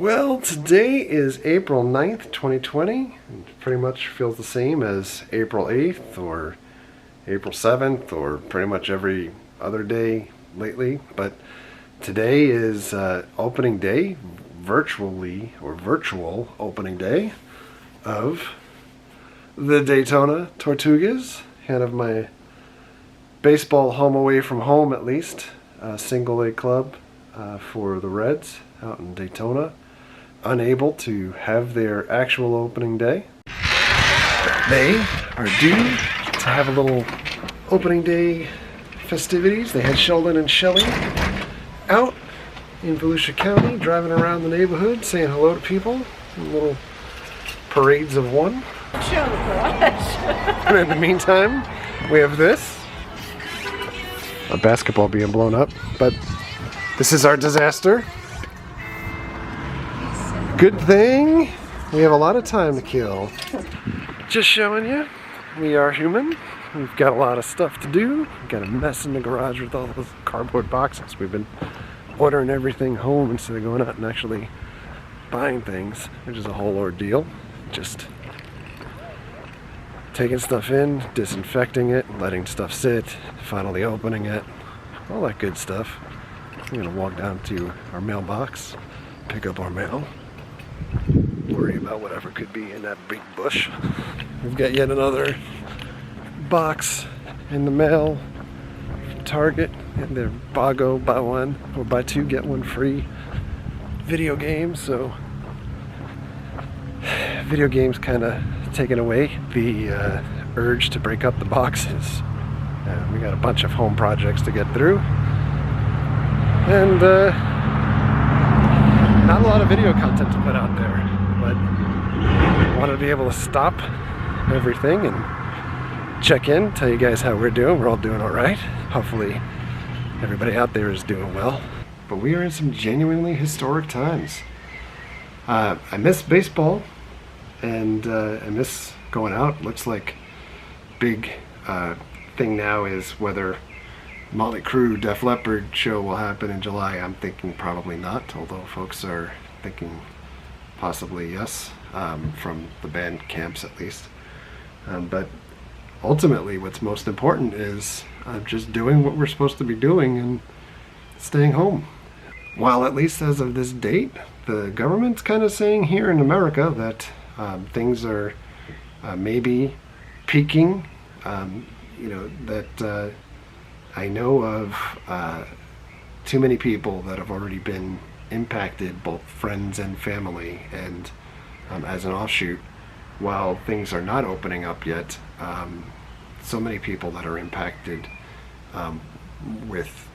Well, today is April 9th, 2020. It pretty much feels the same as April 8th or April 7th or pretty much every other day lately. But today is opening day, virtual opening day of the Daytona Tortugas. Kind of my baseball home away from home, at least. Single A club for the Reds out in Daytona. Unable to have their actual opening day. They are due to have a little opening day festivities. They had Sheldon and Shelley out in Volusia County driving around the neighborhood saying hello to people in little parades of one. And in the meantime, we have this. A basketball being blown up, but this is our disaster. Good thing we have a lot of time to kill. Just showing you, we are human. We've got a lot of stuff to do. We've got a mess in the garage with all those cardboard boxes. We've been ordering everything home instead of going out and actually buying things, which is a whole ordeal. Just taking stuff in, disinfecting it, letting stuff sit, finally opening it, all that good stuff. I'm gonna walk down to our mailbox, pick up our mail, worry about whatever could be in that big bush. We've got yet another box in the mail from Target, and their BOGO, buy one or buy two get one free video game. So video games kind of taking away the urge to break up the boxes. We got a bunch of home projects to get through, and not a lot of video content to put out there, but I wanted to be able to stop everything and check in, tell you guys how we're doing. We're all doing all right. Hopefully everybody out there is doing well. But we are in some genuinely historic times. I miss baseball, and I miss going out. Looks like big thing now is whether Motley Crue Def Leppard show will happen in July. I'm thinking probably not, although folks are thinking possibly yes, from the band camps at least. But ultimately what's most important is just doing what we're supposed to be doing and staying home. While at least as of this date, the government's kind of saying here in America that things are maybe peaking. That I know of too many people that have already been impacted, both friends and family, and as an offshoot, while things are not opening up yet, so many people that are impacted with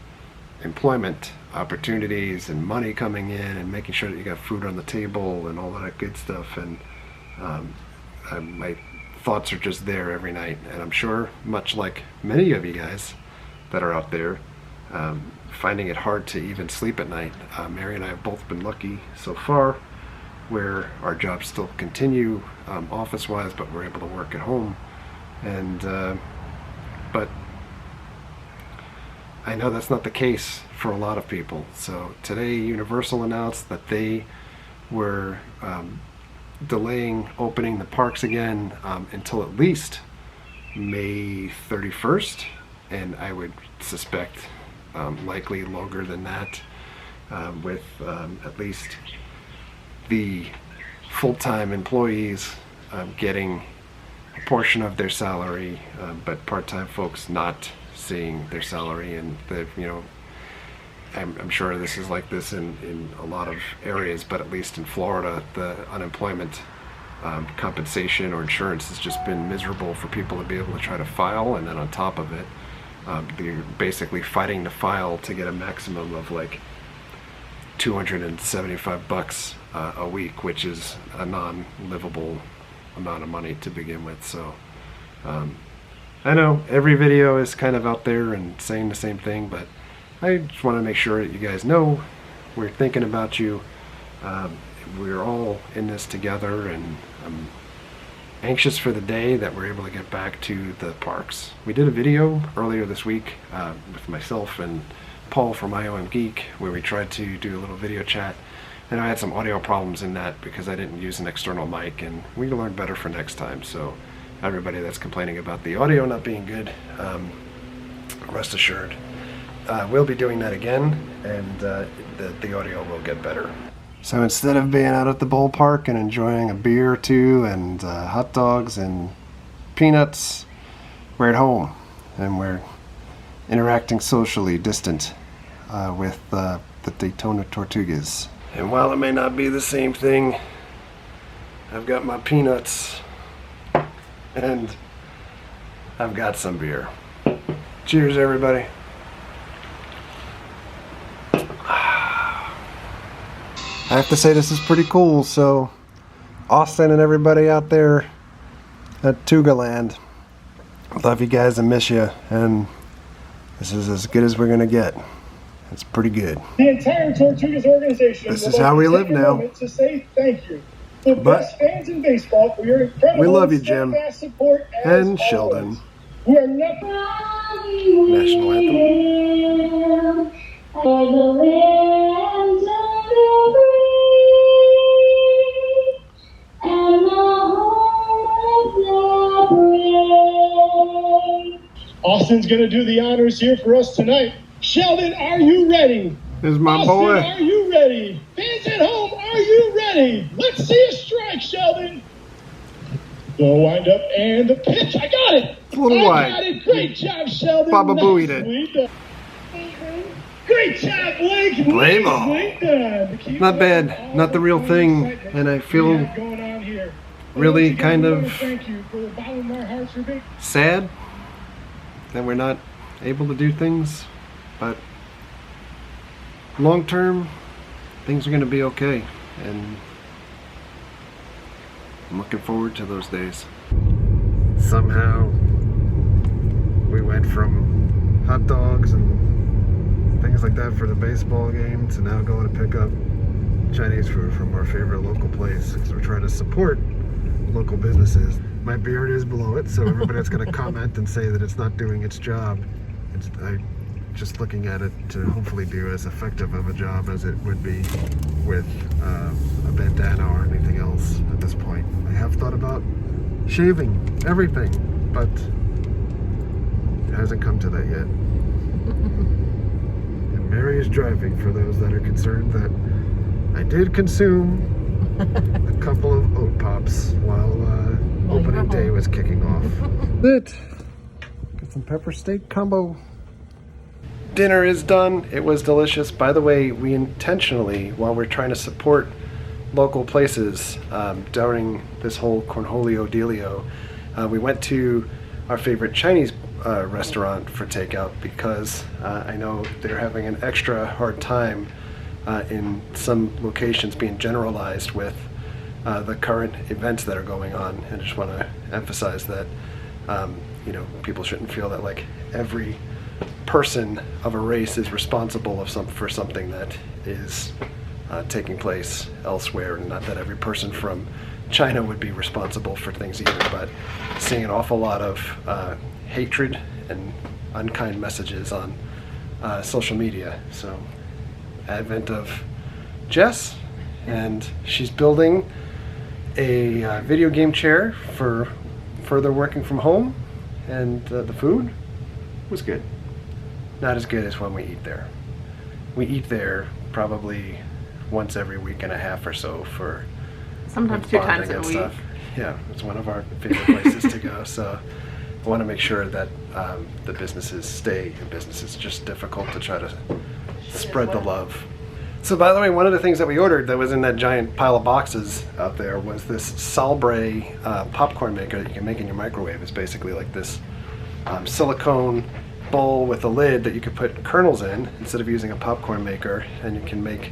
employment opportunities and money coming in and making sure that you got food on the table and all that good stuff. And my thoughts are just there every night, and I'm sure much like many of you guys that are out there, finding it hard to even sleep at night. Mary and I have both been lucky so far where our jobs still continue office wise, but we're able to work at home. And but I know that's not the case for a lot of people. So today Universal announced that they were delaying opening the parks again until at least May 31st, and I would suspect likely longer than that, with at least the full-time employees getting a portion of their salary, but part-time folks not seeing their salary. And I'm sure this is like this in a lot of areas, but at least in Florida, the unemployment compensation or insurance has just been miserable for people to be able to try to file. And then on top of it, they're basically fighting to file to get a maximum of like $275 a week, which is a non-livable amount of money to begin with. So I know every video is kind of out there and saying the same thing, but I just want to make sure that you guys know we're thinking about you. We're all in this together, and I'm anxious for the day that we're able to get back to the parks. We did a video earlier this week with myself and Paul from IOM Geek, where we tried to do a little video chat And I had some audio problems in that because I didn't use an external mic, and we learn better for next time. So everybody that's complaining about the audio not being good, rest assured, we'll be doing that again, and the audio will get better. So instead of being out at the ballpark and enjoying a beer or two and hot dogs and peanuts, we're at home and we're interacting socially distant with the Daytona Tortugas. And while it may not be the same thing, I've got my peanuts and I've got some beer. Cheers, everybody. I have to say this is pretty cool. So Austin and everybody out there at Tugaland, love you guys and miss you, and this is as good as we're gonna get. It's pretty good. The entire Tortugas organization. This is how we live now. To say thank you. The best fans in baseball for your incredible we love you, Jim support and Sheldon. We are not National anthem. Austin's gonna do the honors here for us tonight. Sheldon, are you ready? This is my Austin, boy. Are you ready? Fans at home, are you ready? Let's see a strike, Sheldon. The wind up and the pitch. I got it. It's a little wide. Got it. Great job, Sheldon. Baba Booeyed it. Great job, Blake. Play ball. Not bad. Not the real thing. And I feel really kind of sad that we're not able to do things. But long term, things are going to be okay, and I'm looking forward to those days. Somehow we went from hot dogs and things like that for the baseball game to now going to pick up Chinese food from our favorite local place, because we're trying to support local businesses. My beard is below it, so everybody that's going to comment and say that it's not doing its job, I'm just looking at it to hopefully do as effective of a job as it would be with a bandana or anything else at this point. I have thought about shaving everything, but it hasn't come to that yet. And Mary is driving, for those that are concerned that I did consume a couple of oat pops while opening day was kicking off. Got some pepper steak combo. Dinner is done. It was delicious. By the way, we intentionally, while we're trying to support local places during this whole Cornholio dealio, we went to our favorite Chinese restaurant for takeout, because I know they're having an extra hard time in some locations being generalized with the current events that are going on. And I just want to emphasize that people shouldn't feel that like every person of a race is responsible for something that is taking place elsewhere, and not that every person from China would be responsible for things either, but seeing an awful lot of hatred and unkind messages on social media. So advent of Jess, and she's building a video game chair for further working from home, and the food was good. Not as good as when we eat there. We eat there probably once every week and a half or so for sometimes 2 times a week. Stuff. Yeah, it's one of our favorite places to go. So I want to make sure that the businesses stay in business. It's just difficult to try to spread the love. So by the way, one of the things that we ordered that was in that giant pile of boxes out there was this Salbray popcorn maker that you can make in your microwave. It's basically like this silicone bowl with a lid that you could put kernels in instead of using a popcorn maker, and you can make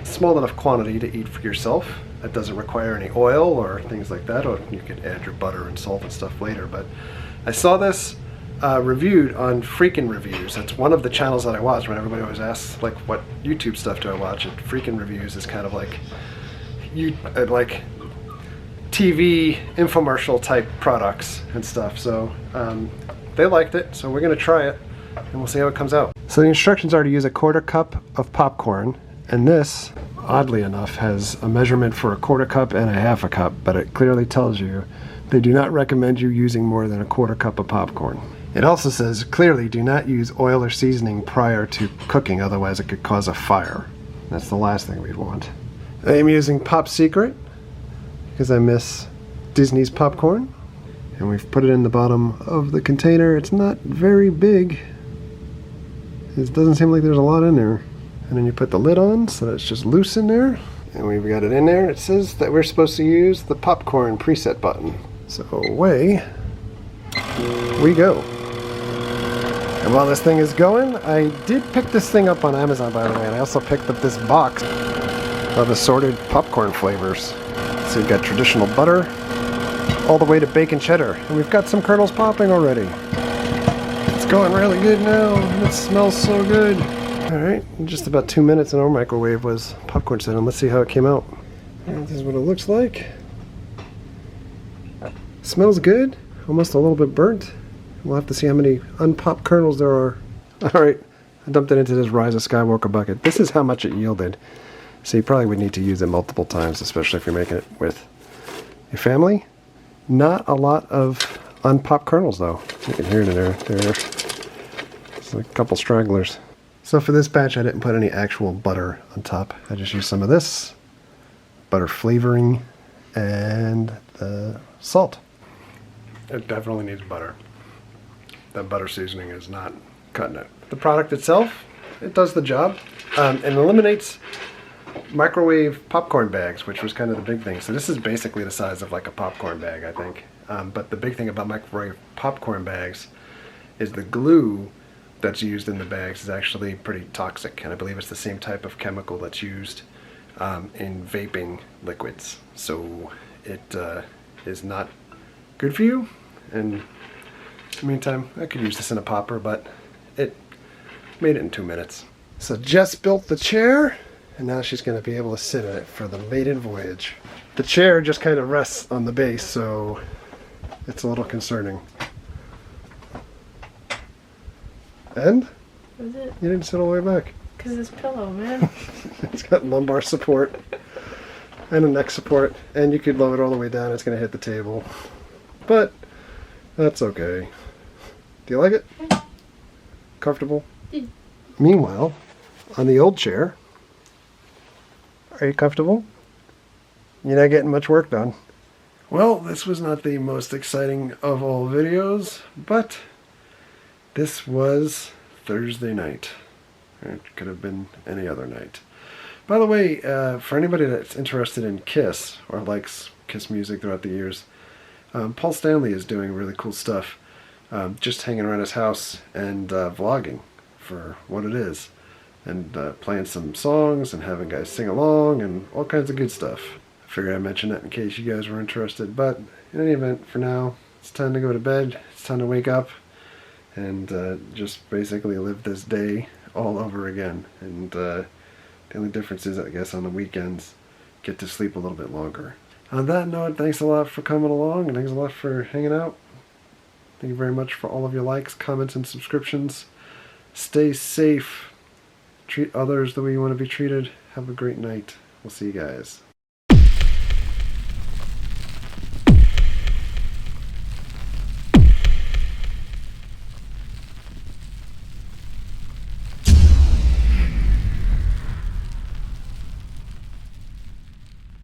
a small enough quantity to eat for yourself. That doesn't require any oil or things like that, or you could add your butter and salt and stuff later. But I saw this reviewed on Freakin' Reviews. That's one of the channels that I watch when everybody always asks like what YouTube stuff do I watch, and Freakin' Reviews is kind of like like TV infomercial type products and stuff. So they liked it, so we're gonna try it and we'll see how it comes out. So the instructions are to use a 1/4 cup of popcorn, and this oddly enough, has a measurement for a 1/4 cup and a 1/2 cup, but it clearly tells you they do not recommend you using more than a 1/4 cup of popcorn. It also says, clearly, do not use oil or seasoning prior to cooking, otherwise it could cause a fire. That's the last thing we'd want. I am using Pop Secret because I miss Disney's popcorn. And we've put it in the bottom of the container. It's not very big. It doesn't seem like there's a lot in there. And then you put the lid on so that it's just loose in there. And we've got it in there. It says that we're supposed to use the popcorn preset button. So away we go. And while this thing is going, I did pick this thing up on Amazon, by the way, and I also picked up this box of assorted popcorn flavors. So you've got traditional butter, all the way to bacon cheddar. And we've got some kernels popping already. It's going really good now, and it smells so good. Alright, in just about 2 minutes in our microwave was popcorn set, and let's see how it came out. And this is what it looks like. Smells good, almost a little bit burnt. We'll have to see how many unpopped kernels there are. Alright, I dumped it into this Rise of Skywalker bucket. This is how much it yielded. So you probably would need to use it multiple times, especially if you're making it with your family. Not a lot of unpopped kernels though. You can hear it in there. There's a couple stragglers. So for this batch I didn't put any actual butter on top. I just used some of this, butter flavoring, and the salt. It definitely needs butter. That butter seasoning is not cutting it. The product itself, it does the job. It eliminates microwave popcorn bags, which was kind of the big thing. So this is basically the size of like a popcorn bag, I think. But the big thing about microwave popcorn bags is the glue that's used in the bags is actually pretty toxic. And I believe it's the same type of chemical that's used in vaping liquids. So it is not good for you. And in the meantime, I could use this in a popper, but it made it in 2 minutes. So Jess built the chair, and now she's going to be able to sit in it for the maiden voyage. The chair just kind of rests on the base, so it's a little concerning. And? Is it? You didn't sit all the way back. Because this pillow, man. It's got lumbar support and a neck support, and you could lower it all the way down. It's going to hit the table. But that's okay. Do you like it? Comfortable? Yeah. Meanwhile, on the old chair, are you comfortable? You're not getting much work done. Well, this was not the most exciting of all videos, but this was Thursday night. It could have been any other night. By the way, for anybody that's interested in Kiss, or likes Kiss music throughout the years, Paul Stanley is doing really cool stuff. Just hanging around his house and vlogging for what it is. And playing some songs and having guys sing along and all kinds of good stuff. I figured I'd mention that in case you guys were interested. But in any event, for now, it's time to go to bed. It's time to wake up and just basically live this day all over again. And the only difference is, I guess, on the weekends, get to sleep a little bit longer. On that note, thanks a lot for coming along, and thanks a lot for hanging out. Thank you very much for all of your likes, comments, and subscriptions. Stay safe. Treat others the way you want to be treated. Have a great night. We'll see you guys.